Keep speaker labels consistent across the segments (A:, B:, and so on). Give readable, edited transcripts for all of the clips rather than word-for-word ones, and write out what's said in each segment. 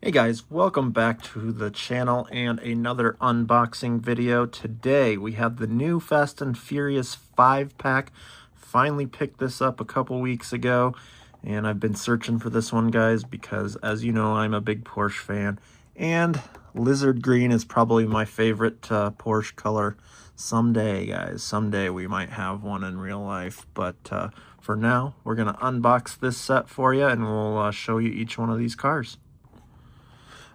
A: Hey guys, welcome back to the channel and another unboxing video. Today we have the new Fast and Furious 5-pack. Finally picked this up a couple weeks ago, and I've been searching for this one, guys, because as you know, I'm a big Porsche fan, and lizard green is probably my favorite Porsche color. Someday, guys, someday we might have one in real life, but for now, we're going to unbox this set for you, and we'll show you each one of these cars.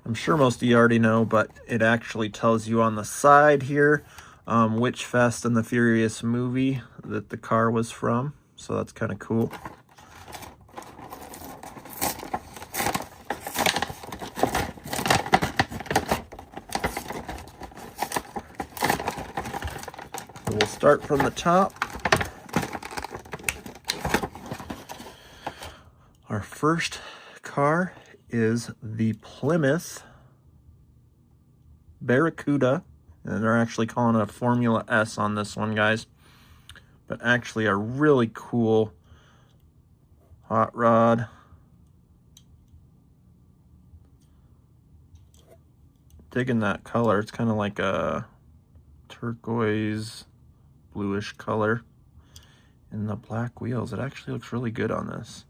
A: I'm sure most of you already know, but it actually tells you on the side here which Fast and the Furious movie that the car was from. So that's kind of cool. So we'll start from the top. Our first car is the Plymouth Barracuda, and they're actually calling it a Formula S on this one, guys, but actually a really cool hot rod. Digging that color. It's kind of like a turquoise bluish color, and the black wheels, it actually looks really good on this.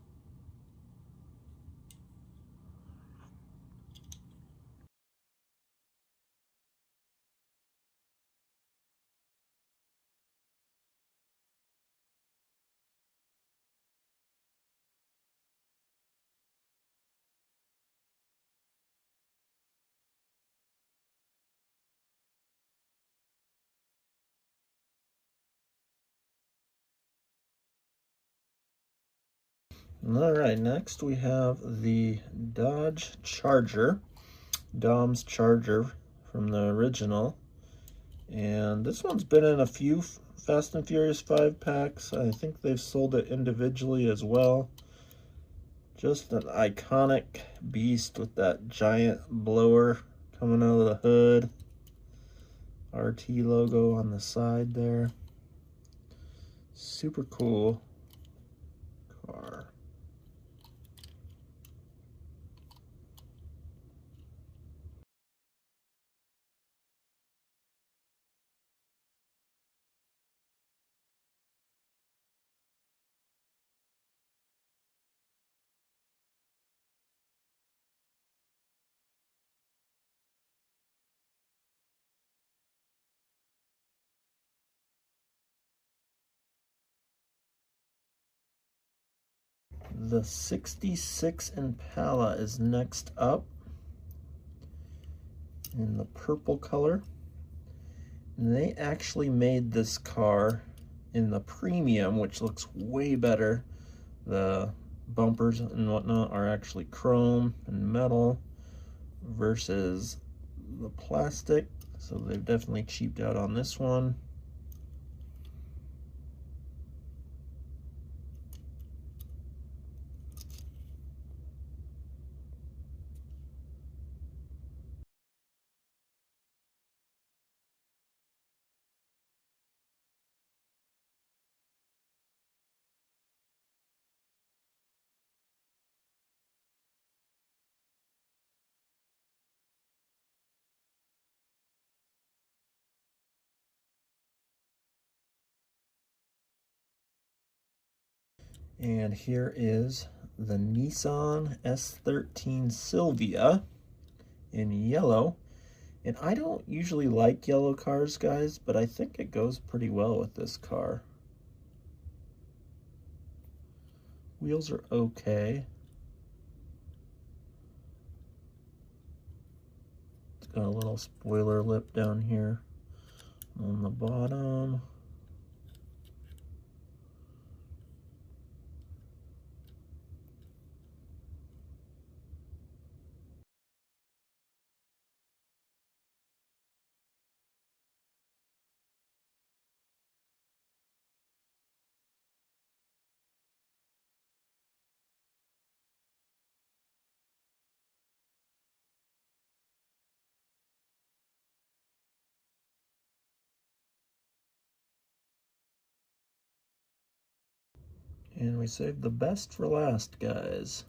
A: All right, next we have the Dodge Charger, Dom's Charger from the original. And this one's been in a few Fast and Furious 5 packs. I think they've sold it individually as well. Just an iconic beast with that giant blower coming out of the hood. RT logo on the side there. Super cool car. The 66 Impala is next up in the purple color. And they actually made this car in the premium, which looks way better. The bumpers and whatnot are actually chrome and metal versus the plastic. So they've definitely cheaped out on this one. And here is the Nissan S13 Silvia in yellow. And I don't usually like yellow cars, guys, but I think it goes pretty well with this car. Wheels are okay. It's got a little spoiler lip down here on the bottom. And we saved the best for last, guys.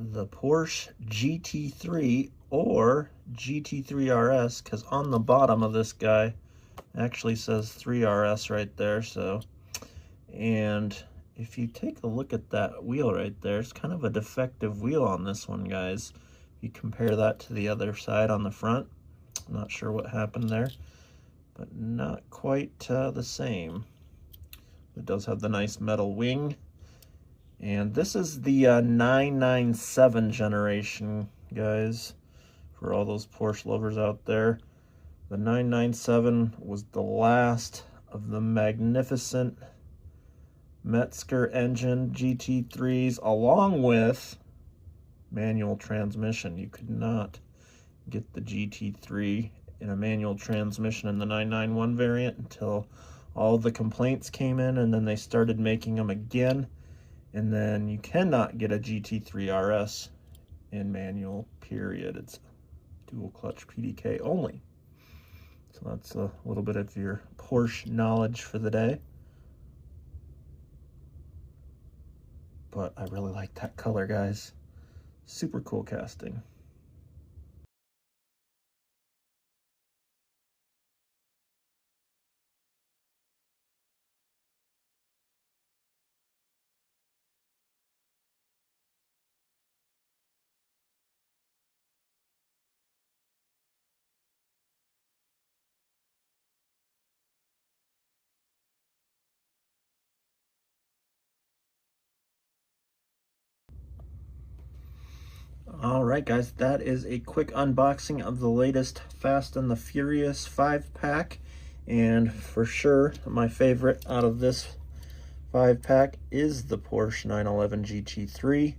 A: the Porsche GT3 or GT3 RS, because on the bottom of this guy actually says 3RS right there. So, and if you take a look at that wheel right there, it's kind of a defective wheel on this one, guys. You compare that to the other side on the front. I'm not sure what happened there, but not quite the same. It does have the nice metal wing. And this is the 997 generation, guys, for all those Porsche lovers out there. The 997 was the last of the magnificent Metzger engine GT3s, along with manual transmission. You could not get the GT3 in a manual transmission in the 991 variant until all the complaints came in, and then they started making them again. And then you cannot get a GT3 RS in manual, period. It's dual clutch PDK only. So that's a little bit of your Porsche knowledge for the day. But I really like that color, guys. Super cool casting. All right, guys, that is a quick unboxing of the latest Fast and the Furious 5-pack. And for sure, my favorite out of this 5-pack is the Porsche 911 GT3.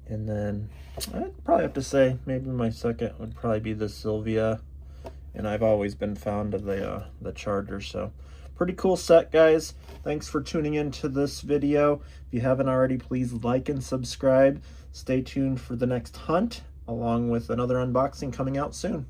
A: And then I'd probably have to say maybe my second would probably be the Sylvia. And I've always been fond of the Charger, so pretty cool set, guys. Thanks for tuning into this video. If you haven't already, please like and subscribe. Stay tuned for the next hunt, along with another unboxing coming out soon.